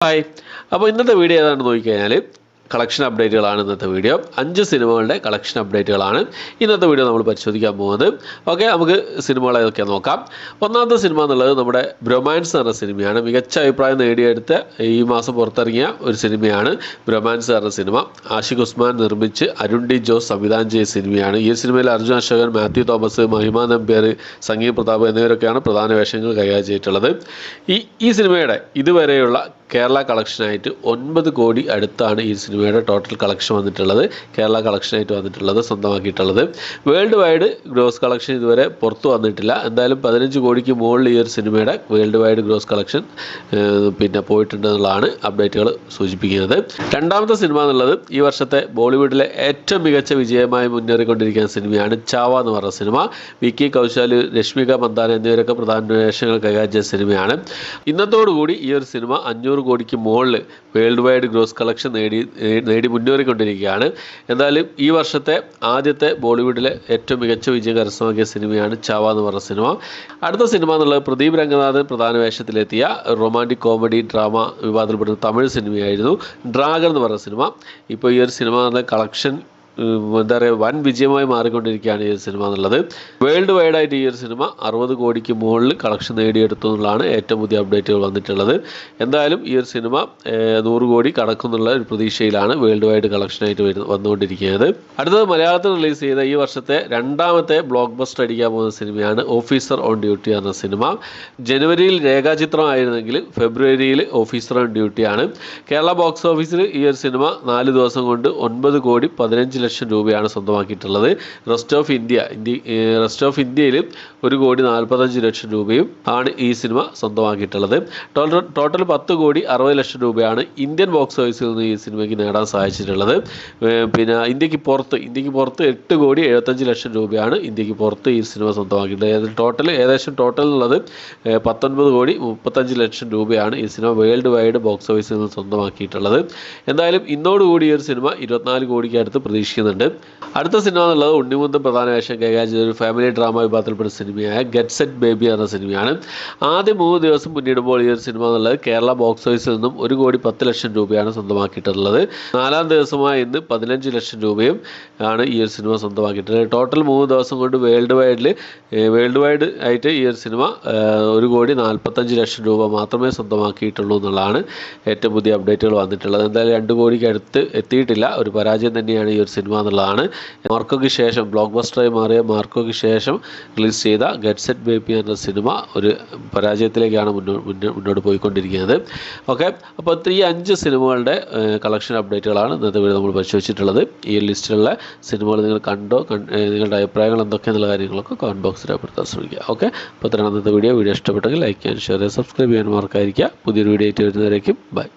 Hi. അപ്പോൾ ഇന്നത്തെ video ഏതാണെന്ന് നോക്കിക്കഴിഞ്ഞാൽ കളക്ഷൻ അപ്ഡേറ്റുകളാണ് ഇന്നത്തെ വീഡിയോ. 5 സിനിമകളുടെ കളക്ഷൻ അപ്ഡേറ്റുകളാണ് ഇന്നത്തെ വീഡിയോ നമ്മൾ പരിശോധിക്കാൻ പോകുന്നത്. ഓക്കെ, നമുക്ക് സിനിമകൾ ഏതൊക്കെ നോക്കാം. ഒന്നാമത്തെ സിനിമ എന്നുള്ളത് നമ്മുടെ ബ്രൊമാൻസ് എന്ന സിനിമയാണ്. മികച്ച അഭിപ്രായം നേടിയെടുത്ത ഈ മാസം പുറത്തിറങ്ങിയ ഒരു സിനിമയാണ് ബ്രൊമാൻസ് എന്ന സിനിമ. ആഷിഖ് ഉസ്മാൻ നിർമ്മിച്ച് അരുൺ ഡി ജോസ് സംവിധാനം ചെയ്ത സിനിമയാണ്. ഈ സിനിമയിൽ അർജുൻ അശോകൻ, മാത്യു തോമസ്, മഹിമ നമ്പ്യാർ, സംഗീത് പ്രതാപ് എന്നിവരൊക്കെയാണ് പ്രധാന വേഷങ്ങൾ കൈകാര്യം ചെയ്തിട്ടുള്ളത്. ഈ സിനിമയുടെ ഇതുവരെയുള്ള കേരള കളക്ഷനായിട്ട് 9 കോടി അടുത്താണ് ഈ സിനിമയുടെ ടോട്ടൽ കളക്ഷൻ വന്നിട്ടുള്ളത്. കേരള കളക്ഷനായിട്ട് വന്നിട്ടുള്ളത് സ്വന്തമാക്കിയിട്ടുള്ളത്. വേൾഡ് വൈഡ് ഗ്രോസ് കളക്ഷൻ ഇതുവരെ പുറത്തു വന്നിട്ടില്ല. എന്തായാലും 15 കോടിക്ക് മുകളിൽ ഈ ഒരു സിനിമയുടെ വേൾഡ് വൈഡ് ഗ്രോസ് കളക്ഷൻ പോയിട്ടുണ്ടെന്നുള്ളതാണ് അപ്ഡേറ്റുകൾ സൂചിപ്പിക്കുന്നത്. രണ്ടാമത്തെ സിനിമ എന്നുള്ളത് ഈ വർഷത്തെ ബോളിവുഡിലെ ഏറ്റവും മികച്ച വിജയമായി മുന്നേറിക്കൊണ്ടിരിക്കുന്ന സിനിമയാണ് ചാവ എന്ന് പറഞ്ഞ സിനിമ. വിക്കി കൗശാൽ, രശ്മിക മന്ദാന എന്നിവരൊക്കെ പ്രധാന വേഷങ്ങൾ കൈകാര്യം ചെയ്ത സിനിമയാണ്. ഇന്നത്തോടുകൂടി ഈ ഒരു സിനിമ 500 കോടിക്ക് മുകളിൽ വേൾഡ് വൈഡ് ഗ്രോസ് കളക്ഷൻ നേടി മുന്നേറിക്കൊണ്ടിരിക്കുകയാണ്. എന്തായാലും ഈ വർഷത്തെ ആദ്യത്തെ ബോളിവുഡിലെ ഏറ്റവും മികച്ച വിജയം കരസ്ഥമാക്കിയ സിനിമയാണ് ചാവ എന്ന് പറഞ്ഞ സിനിമ. അടുത്ത സിനിമ എന്നുള്ളത് പ്രദീപ് രംഗനാഥൻ പ്രധാന വേഷത്തിലെത്തിയ റൊമാൻറ്റിക് കോമഡി ഡ്രാമ വിഭാഗത്തിൽപ്പെടുന്ന തമിഴ് സിനിമയായിരുന്നു ഡ്രാഗൺ എന്ന് പറഞ്ഞ സിനിമ. ഇപ്പോൾ ഈ ഒരു സിനിമ കളക്ഷൻ എന്താ പറയുക, വൻ വിജയമായി മാറിക്കൊണ്ടിരിക്കുകയാണ് ഈ ഒരു സിനിമ എന്നുള്ളത്. വേൾഡ് വൈഡായിട്ട് ഈ ഒരു സിനിമ 60 കോടിക്ക് മുകളിൽ കളക്ഷൻ നേടിയെടുത്തു എന്നുള്ളതാണ് ഏറ്റവും പുതിയ അപ്ഡേറ്റുകൾ വന്നിട്ടുള്ളത്. എന്തായാലും ഈ ഒരു സിനിമ 100 കോടി കടക്കുന്നുള്ള ഒരു പ്രതീക്ഷയിലാണ് വേൾഡ് വൈഡ് കളക്ഷനായിട്ട് വന്നുകൊണ്ടിരിക്കുന്നത്. അടുത്തത് മലയാളത്തിൽ റിലീസ് ചെയ്ത ഈ വർഷത്തെ രണ്ടാമത്തെ ബ്ലോക്ക് ബസ്റ്റർ അടിക്കാൻ പോകുന്ന സിനിമയാണ് ഓഫീസർ ഓൺ ഡ്യൂട്ടി എന്ന സിനിമ. ജനുവരിയിൽ രേഖാചിത്രമായിരുന്നെങ്കിൽ ഫെബ്രുവരിയിൽ ഓഫീസർ ഓൺ ഡ്യൂട്ടിയാണ്. കേരള ബോക്സ് ഓഫീസിൽ ഈ ഒരു സിനിമ 4 ദിവസം കൊണ്ട് 9 കോടി 15 ലക്ഷം രൂപയാണ് സ്വന്തമാക്കിയിട്ടുള്ളത്. റെസ്റ്റ് ഓഫ് ഇന്ത്യയിൽ 1 കോടി 45 ലക്ഷം രൂപയും ആണ് ഈ സിനിമ സ്വന്തമാക്കിയിട്ടുള്ളത്. ടോട്ടൽ 10 കോടി 60 ലക്ഷം രൂപയാണ് ഇന്ത്യൻ ബോക്സ് ഓഫീസിൽ നിന്ന് ഈ സിനിമയ്ക്ക് നേടാൻ സാധിച്ചിട്ടുള്ളത്. പിന്നെ ഇന്ത്യക്ക് പുറത്ത് 8 കോടി 75 ലക്ഷം രൂപയാണ് ഇന്ത്യക്ക് പുറത്ത് ഈ സിനിമ സ്വന്തമാക്കിയിട്ടുള്ളത്. ഏകദേശം ടോട്ടൽ എന്നുള്ളത് 19 കോടി 35 ലക്ഷം രൂപയാണ് ഈ സിനിമ വേൾഡ് വൈഡ് ബോക്സ് ഓഫീസിൽ നിന്ന് സ്വന്തമാക്കിയിട്ടുള്ളത്. എന്തായാലും ഇന്നോടുകൂടി ഈ ഒരു സിനിമ 24 കോടിക്ക് അടുത്ത് പ്രതീക്ഷിക്കുന്നുണ്ട്. അടുത്ത സിനിമ എന്നുള്ളത് ഉണ്ണിമുന്തൻ പ്രധാന വേഷം കൈകാര്യം ചെയ്ത ഒരു ഫാമിലി ഡ്രാമ വിഭാഗത്തിൽപ്പെട്ട സിനിമയായ ഗെറ്റ് സെറ്റ് ബേബി എന്ന സിനിമയാണ്. ആദ്യം 3 ദിവസം പിന്നിടുമ്പോൾ ഈ ഒരു സിനിമ എന്നുള്ളത് കേരള ബോക്സ് ഓഫീസിൽ നിന്നും 1 കോടി 10 ലക്ഷം രൂപയാണ് സ്വന്തമാക്കിയിട്ടുള്ളത്. 4-ാം ദിവസമായി ഇന്ന് 15 ലക്ഷം രൂപയും ആണ് ഈ ഒരു സിനിമ സ്വന്തമാക്കിയിട്ടുള്ളത്. ടോട്ടൽ 3 ദിവസം കൊണ്ട് വേൾഡ് വൈഡ് ആയിട്ട് ഈ ഒരു സിനിമ 1 കോടി 45 ലക്ഷം രൂപ മാത്രമേ സ്വന്തമാക്കിയിട്ടുള്ളൂ എന്നുള്ളതാണ് ഏറ്റവും പുതിയ അപ്ഡേറ്റുകൾ വന്നിട്ടുള്ളത്. എന്തായാലും 2 കോടിക്ക് അടുത്ത് എത്തിയിട്ടില്ല. ഒരു പരാജയം തന്നെയാണ് ഈ ഒരു സിനിമ എന്നുള്ളതാണ്. മാർക്കോയ്ക്ക് ശേഷം ബ്ലോക്ക് ബസ്റ്ററായി മാറിയ മാർക്കോയ്ക്ക് ശേഷം റിലീസ് ചെയ്ത ഗെറ്റ് സെറ്റ് ബേബി എന്ന സിനിമ ഒരു പരാജയത്തിലേക്കാണ് മുന്നോട്ട് പോയിക്കൊണ്ടിരിക്കുന്നത്. ഓക്കെ, അപ്പോൾ ഈ 5 സിനിമകളുടെ കളക്ഷൻ അപ്ഡേറ്റുകളാണ് ഇന്നത്തെ വീഡിയോ നമ്മൾ പരിശോധിച്ചിട്ടുള്ളത്. ഈ ലിസ്റ്റിലുള്ള സിനിമകൾ നിങ്ങൾ കണ്ടോ, നിങ്ങളുടെ അഭിപ്രായങ്ങൾ എന്തൊക്കെയെന്നുള്ള കാര്യങ്ങളൊക്കെ കമൻറ്റ് ബോക്സിൽ രേഖപ്പെടുത്താൻ ശ്രമിക്കുക. ഓക്കെ, അപ്പോൾ ഇത്രയാണ് ഇന്നത്തെ വീഡിയോ ഇഷ്ടപ്പെട്ടെങ്കിൽ ലൈക്ക് ചെയ്യാൻ, ഷെയർ ചെയ്യാൻ, സബ്സ്ക്രൈബ് ചെയ്യാൻ മറക്കാതിരിക്കുക. പുതിയൊരു വീഡിയോ ആയിട്ട് വരുന്നവരേക്കും ബൈ.